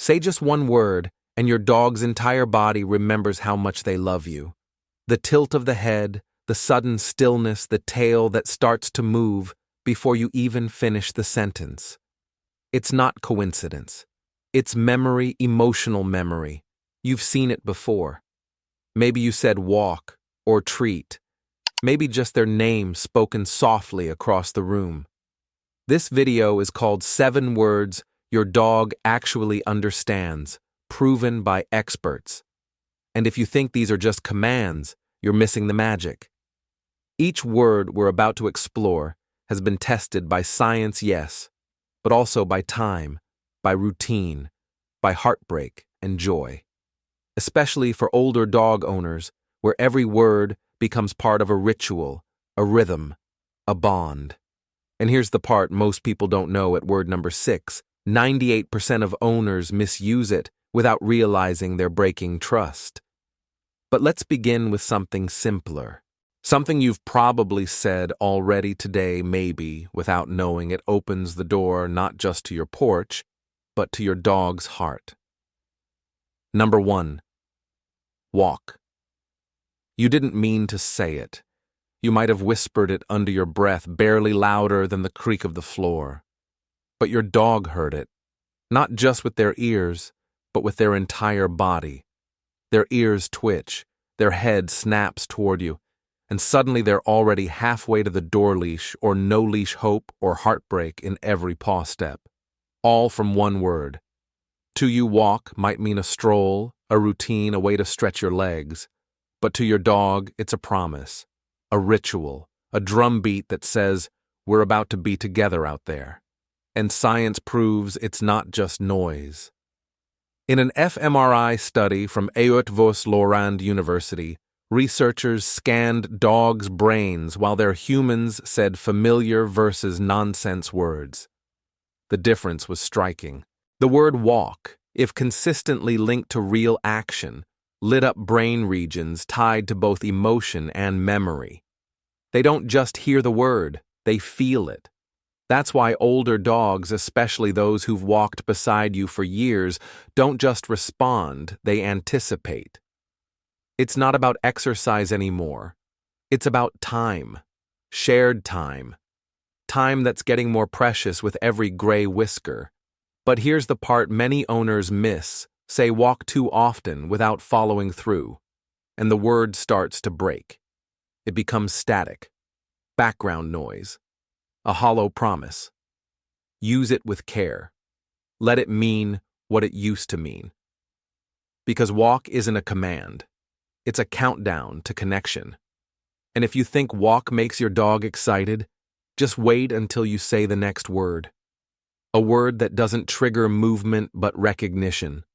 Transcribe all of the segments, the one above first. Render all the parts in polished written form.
Say just one word, and your dog's entire body remembers how much they love you. The tilt of the head, the sudden stillness, the tail that starts to move before you even finish the sentence. It's not coincidence. It's memory, emotional memory. You've seen it before. Maybe you said walk or treat. Maybe just their name spoken softly across the room. This video is called 7 Words Your Dog Actually Understands, proven by experts. And if you think these are just commands, you're missing the magic. Each word we're about to explore has been tested by science, yes, but also by time, by routine, by heartbreak and joy. Especially for older dog owners, where every word becomes part of a ritual, a rhythm, a bond. And here's the part most people don't know at word number 6. 98% of owners misuse it without realizing they're breaking trust. But let's begin with something simpler. Something you've probably said already today, maybe, without knowing it opens the door not just to your porch, but to your dog's heart. Number 1. Walk. You didn't mean to say it. You might have whispered it under your breath, barely louder than the creak of the floor. But your dog heard it, not just with their ears, but with their entire body. Their ears twitch, their head snaps toward you, and suddenly they're already halfway to the door leash or no leash hope or heartbreak in every paw step. All from one word. To you, walk might mean a stroll, a routine, a way to stretch your legs. But to your dog, it's a promise, a ritual, a drumbeat that says, we're about to be together out there. And science proves it's not just noise. In an fMRI study from Haute-Vosges-Lorraine University, researchers scanned dogs' brains while their humans said familiar versus nonsense words. The difference was striking. The word walk, if consistently linked to real action, lit up brain regions tied to both emotion and memory. They don't just hear the word, they feel it. That's why older dogs, especially those who've walked beside you for years, don't just respond, they anticipate. It's not about exercise anymore. It's about time. Shared time. Time that's getting more precious with every gray whisker. But here's the part many owners miss, say walk too often without following through, and the word starts to break. It becomes static. Background noise. A hollow promise. Use it with care. Let it mean what it used to mean. Because walk isn't a command. It's a countdown to connection. And if you think walk makes your dog excited, just wait until you say the next word. A word that doesn't trigger movement but recognition.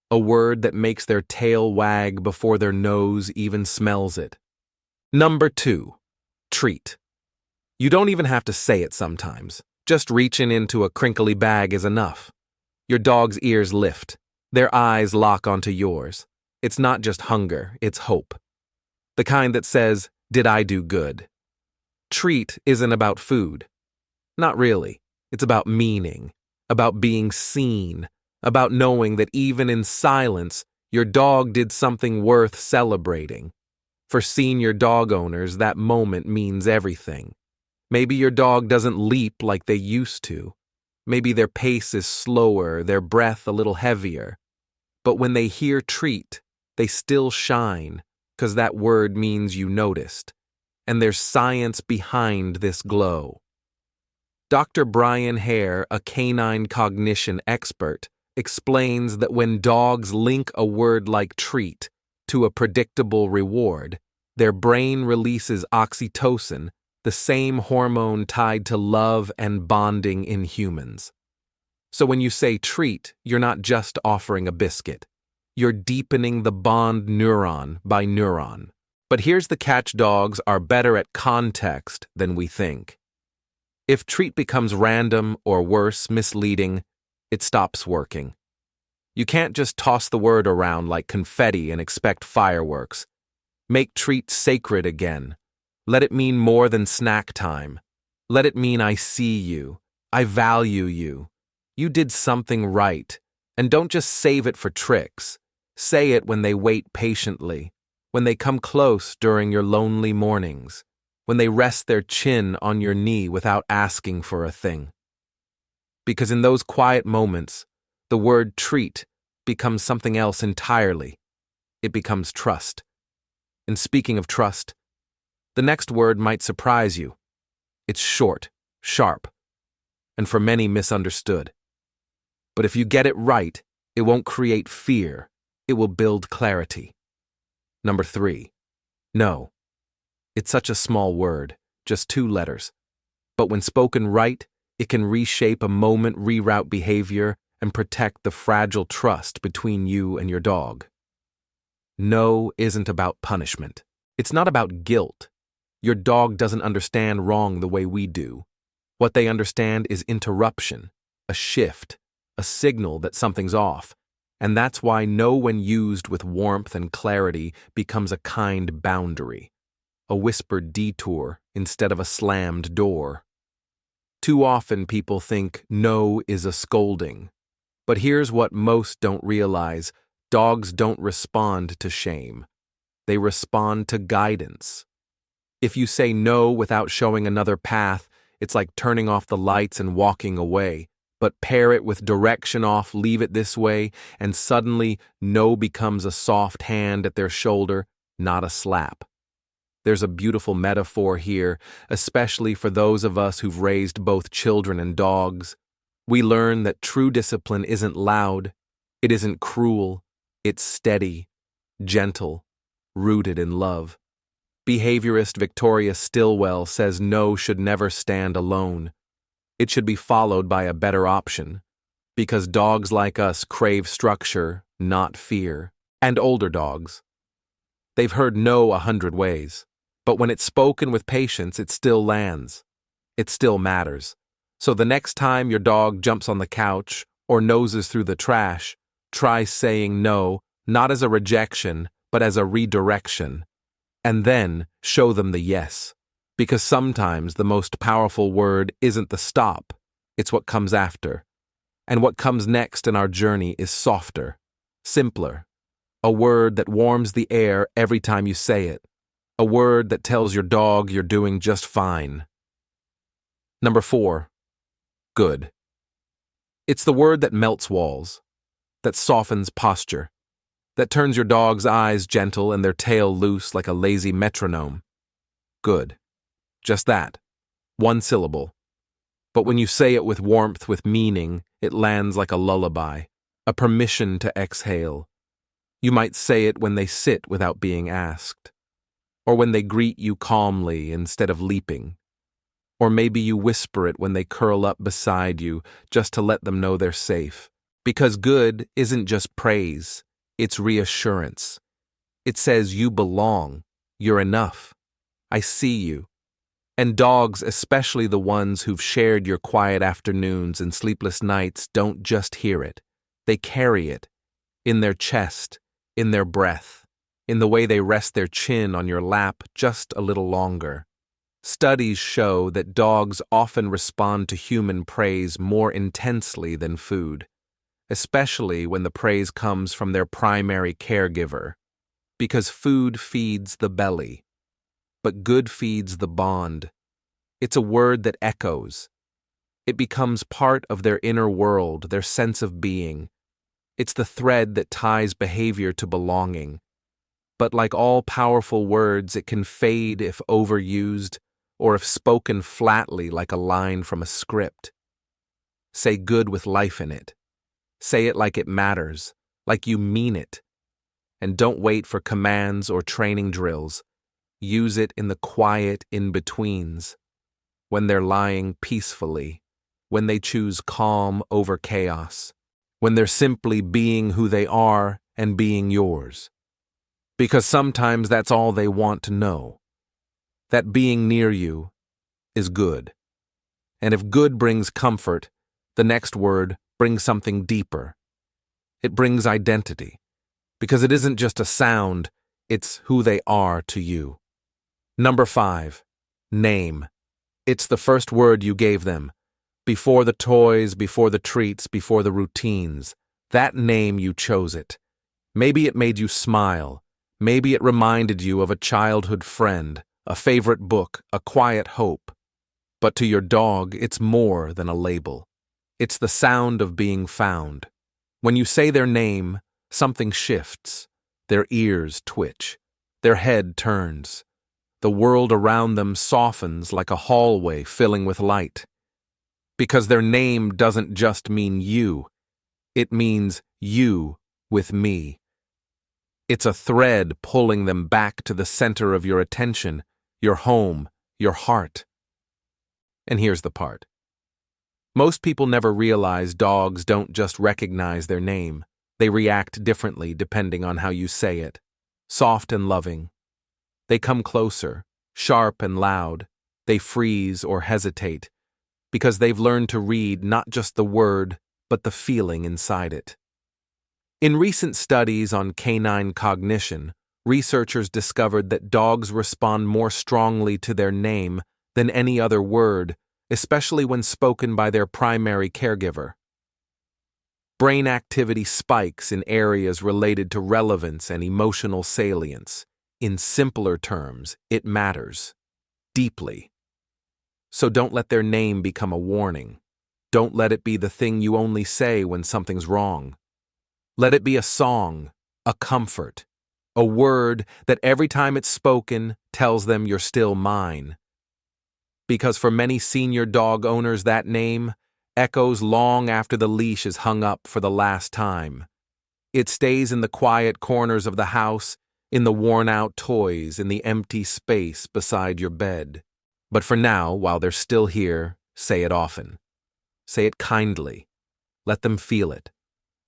A word that makes their tail wag before their nose even smells it. Number 2. Treat. You don't even have to say it sometimes. Just reaching into a crinkly bag is enough. Your dog's ears lift. Their eyes lock onto yours. It's not just hunger, it's hope. The kind that says, did I do good? Treat isn't about food. Not really. It's about meaning, about being seen, about knowing that even in silence, your dog did something worth celebrating. For senior dog owners, that moment means everything. Maybe your dog doesn't leap like they used to. Maybe their pace is slower, their breath a little heavier. But when they hear treat, they still shine, 'cause that word means you noticed. And there's science behind this glow. Dr. Brian Hare, a canine cognition expert, explains that when dogs link a word like treat to a predictable reward, their brain releases oxytocin, the same hormone tied to love and bonding in humans. So when you say treat, you're not just offering a biscuit. You're deepening the bond neuron by neuron. But here's the catch: dogs are better at context than we think. If treat becomes random or worse, misleading, it stops working. You can't just toss the word around like confetti and expect fireworks. Make treat sacred again. Let it mean more than snack time. Let it mean I see you. I value you. You did something right. And don't just save it for tricks. Say it when they wait patiently, when they come close during your lonely mornings, when they rest their chin on your knee without asking for a thing. Because in those quiet moments, the word treat becomes something else entirely. It becomes trust. And speaking of trust, the next word might surprise you. It's short, sharp, and for many misunderstood. But if you get it right, it won't create fear. It will build clarity. Number 3. No. It's such a small word, just 2 letters. But when spoken right, it can reshape a moment, reroute behavior, and protect the fragile trust between you and your dog. No isn't about punishment. It's not about guilt. Your dog doesn't understand wrong the way we do. What they understand is interruption, a shift, a signal that something's off. And that's why no, when used with warmth and clarity, becomes a kind boundary, a whispered detour instead of a slammed door. Too often people think no is a scolding. But here's what most don't realize: dogs don't respond to shame. They respond to guidance. If you say no without showing another path, it's like turning off the lights and walking away. But pair it with direction off, leave it this way, and suddenly no becomes a soft hand at their shoulder, not a slap. There's a beautiful metaphor here, especially for those of us who've raised both children and dogs. We learn that true discipline isn't loud, it isn't cruel, it's steady, gentle, rooted in love. Behaviorist Victoria Stilwell says no should never stand alone. It should be followed by a better option, because dogs like us crave structure, not fear. And older dogs. They've heard no 100 ways, but when it's spoken with patience, it still lands. It still matters. So the next time your dog jumps on the couch or noses through the trash, try saying no, not as a rejection, but as a redirection. And then show them the yes. Because sometimes the most powerful word isn't the stop, it's what comes after. And what comes next in our journey is softer, simpler. A word that warms the air every time you say it. A word that tells your dog you're doing just fine. Number 4. Good. It's the word that melts walls, that softens posture, that turns your dog's eyes gentle and their tail loose like a lazy metronome. Good. Just that. 1 syllable. But when you say it with warmth, with meaning, it lands like a lullaby, a permission to exhale. You might say it when they sit without being asked, or when they greet you calmly instead of leaping, or maybe you whisper it when they curl up beside you just to let them know they're safe. Because good isn't just praise, it's reassurance. It says you belong, you're enough, I see you. And dogs, especially the ones who've shared your quiet afternoons and sleepless nights, don't just hear it. They carry it. In their chest, in their breath, in the way they rest their chin on your lap just a little longer. Studies show that dogs often respond to human praise more intensely than food, especially when the praise comes from their primary caregiver. Because food feeds the belly. But good feeds the bond. It's a word that echoes. It becomes part of their inner world, their sense of being. It's the thread that ties behavior to belonging. But like all powerful words, it can fade if overused, or if spoken flatly like a line from a script. Say good with life in it. Say it like it matters, like you mean it. And don't wait for commands or training drills. Use it in the quiet in-betweens, when they're lying peacefully, when they choose calm over chaos, when they're simply being who they are and being yours. Because sometimes that's all they want to know, that being near you is good. And if good brings comfort, the next word brings something deeper. It brings identity, because it isn't just a sound, it's who they are to you. Number 5, name. It's the first word you gave them, before the toys, before the treats, before the routines. That name, you chose it. Maybe it made you smile. Maybe it reminded you of a childhood friend, a favorite book, a quiet hope. But to your dog, it's more than a label. It's the sound of being found. When you say their name, something shifts. Their ears twitch. Their head turns. The world around them softens like a hallway filling with light. Because their name doesn't just mean you. It means you with me. It's a thread pulling them back to the center of your attention, your home, your heart. And here's the part. Most people never realize dogs don't just recognize their name. They react differently depending on how you say it. Soft and loving. They come closer, sharp and loud. They freeze or hesitate, because they've learned to read not just the word, but the feeling inside it. In recent studies on canine cognition, researchers discovered that dogs respond more strongly to their name than any other word, especially when spoken by their primary caregiver. Brain activity spikes in areas related to relevance and emotional salience. In simpler terms, it matters. Deeply. So don't let their name become a warning. Don't let it be the thing you only say when something's wrong. Let it be a song, a comfort, a word that every time it's spoken tells them you're still mine. Because for many senior dog owners, that name echoes long after the leash is hung up for the last time. It stays in the quiet corners of the house, in the worn-out toys, in the empty space beside your bed. But for now, while they're still here, say it often. Say it kindly. Let them feel it.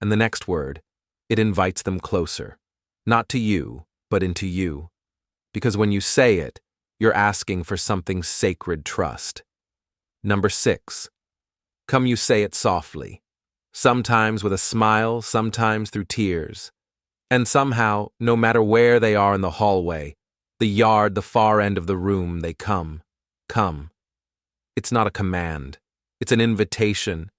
And the next word, it invites them closer. Not to you, but into you. Because when you say it, you're asking for something sacred trust. Number 6. Come you say it softly. Sometimes with a smile, sometimes through tears. And somehow, no matter where they are in the hallway, the yard, the far end of the room, they come. Come. It's not a command. It's an invitation,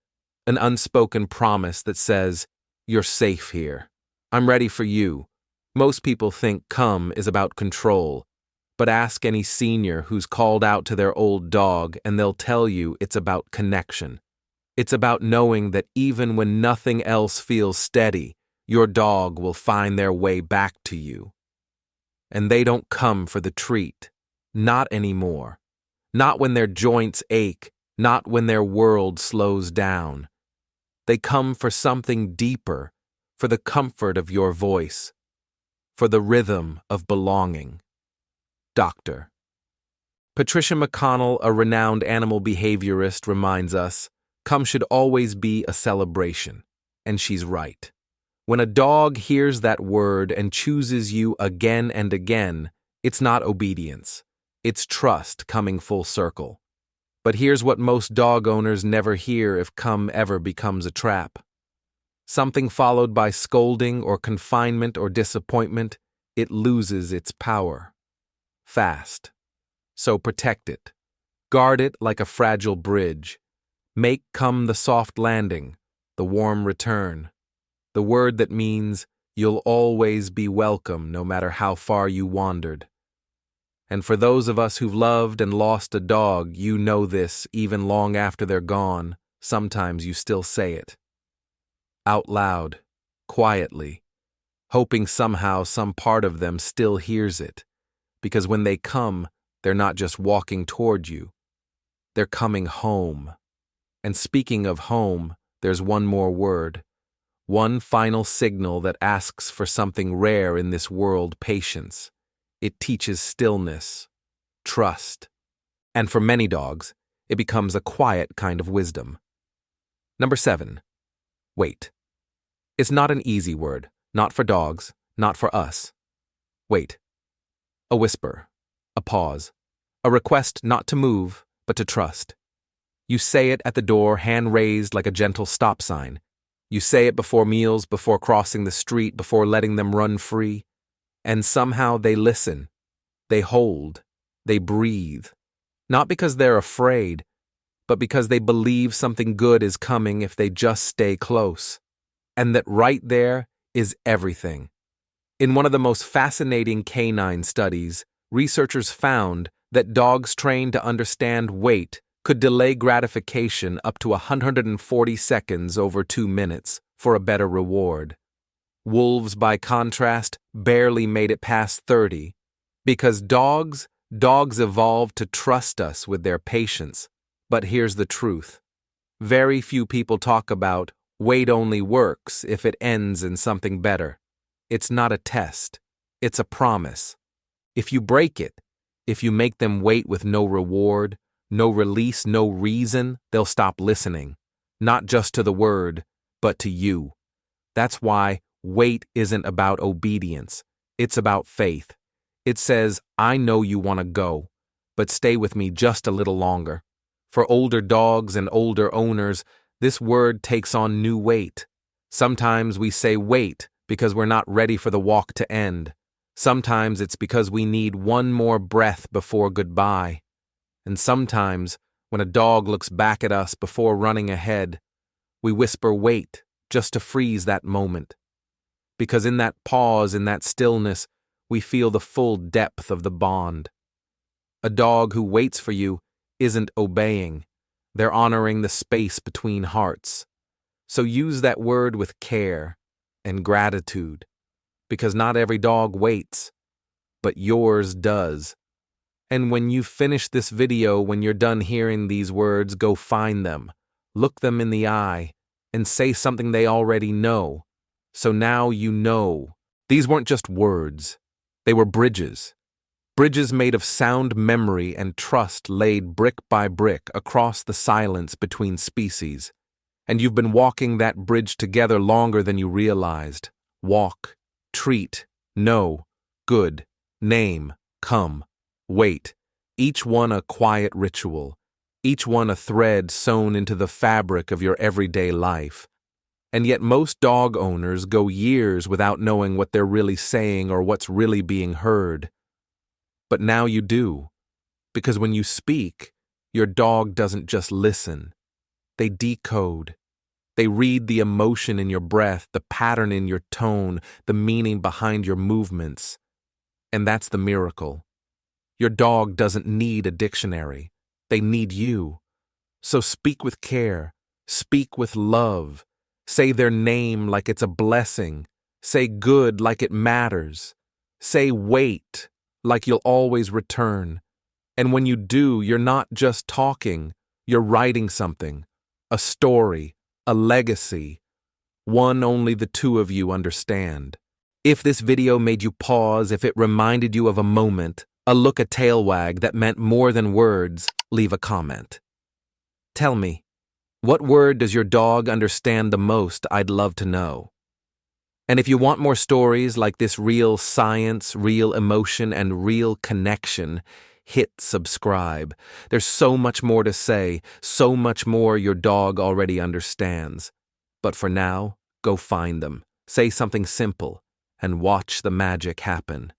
an unspoken promise that says, you're safe here. I'm ready for you. Most people think come is about control, but ask any senior who's called out to their old dog and they'll tell you it's about connection. It's about knowing that even when nothing else feels steady, your dog will find their way back to you. And they don't come for the treat. Not anymore. Not when their joints ache. Not when their world slows down. They come for something deeper, for the comfort of your voice, for the rhythm of belonging. Doctor. Patricia McConnell, a renowned animal behaviorist, reminds us, come should always be a celebration. And she's right. When a dog hears that word and chooses you again and again, it's not obedience. It's trust coming full circle. But here's what most dog owners never hear if come ever becomes a trap. Something followed by scolding or confinement or disappointment, it loses its power. Fast. So protect it. Guard it like a fragile bridge. Make come the soft landing, the warm return. The word that means you'll always be welcome no matter how far you wandered. And for those of us who've loved and lost a dog, you know this even long after they're gone. Sometimes you still say it. Out loud, quietly, hoping somehow some part of them still hears it. Because when they come, they're not just walking toward you. They're coming home. And speaking of home, there's one more word. One final signal that asks for something rare in this world, patience. It teaches stillness, trust, and for many dogs, it becomes a quiet kind of wisdom. Number 7. Wait. It's not an easy word, not for dogs, not for us. Wait. A whisper, a pause, a request not to move, but to trust. You say it at the door, hand raised like a gentle stop sign. You say it before meals, before crossing the street, before letting them run free. And somehow they listen, they hold, they breathe. Not because they're afraid, but because they believe something good is coming if they just stay close. and that right there is everything. In one of the most fascinating canine studies, researchers found that dogs trained to understand weight could delay gratification up to 140 seconds over 2 minutes for a better reward. Wolves, by contrast, barely made it past 30, because dogs evolved to trust us with their patience. But here's the truth. Very few people talk about weight only works if it ends in something better. It's not a test. It's a promise. If you break it, if you make them wait with no reward, no release, no reason, they'll stop listening. Not just to the word, but to you. That's why wait isn't about obedience. It's about faith. It says, I know you want to go, but stay with me just a little longer. For older dogs and older owners, this word takes on new weight. Sometimes we say wait because we're not ready for the walk to end. Sometimes it's because we need one more breath before goodbye. And sometimes, when a dog looks back at us before running ahead, we whisper wait just to freeze that moment. Because in that pause, in that stillness, we feel the full depth of the bond. A dog who waits for you isn't obeying. They're honoring the space between hearts. So use that word with care and gratitude, because not every dog waits, but yours does. And when you finish this video, when you're done hearing these words, go find them, look them in the eye, and say something they already know. So now you know. These weren't just words. They were bridges. Bridges made of sound memory and trust laid brick by brick across the silence between species. And you've been walking that bridge together longer than you realized. Walk, treat, know, good, name, come, wait. Each one a quiet ritual. Each one a thread sewn into the fabric of your everyday life. And yet most dog owners go years without knowing what they're really saying or what's really being heard. But now you do, because when you speak, your dog doesn't just listen. They decode. They read the emotion in your breath, the pattern in your tone, the meaning behind your movements. And that's the miracle. Your dog doesn't need a dictionary. They need you. So speak with care. Speak with love. Say their name like it's a blessing. Say good like it matters. Say wait like you'll always return. And when you do, you're not just talking. You're writing something. A story. A legacy. One only the two of you understand. If this video made you pause, if it reminded you of a moment, a look, a tail wag that meant more than words, leave a comment. Tell me, what word does your dog understand the most? I'd love to know. And if you want more stories like this, real science, real emotion, and real connection, hit subscribe. There's so much more to say, so much more your dog already understands. But for now, go find them, say something simple, and watch the magic happen.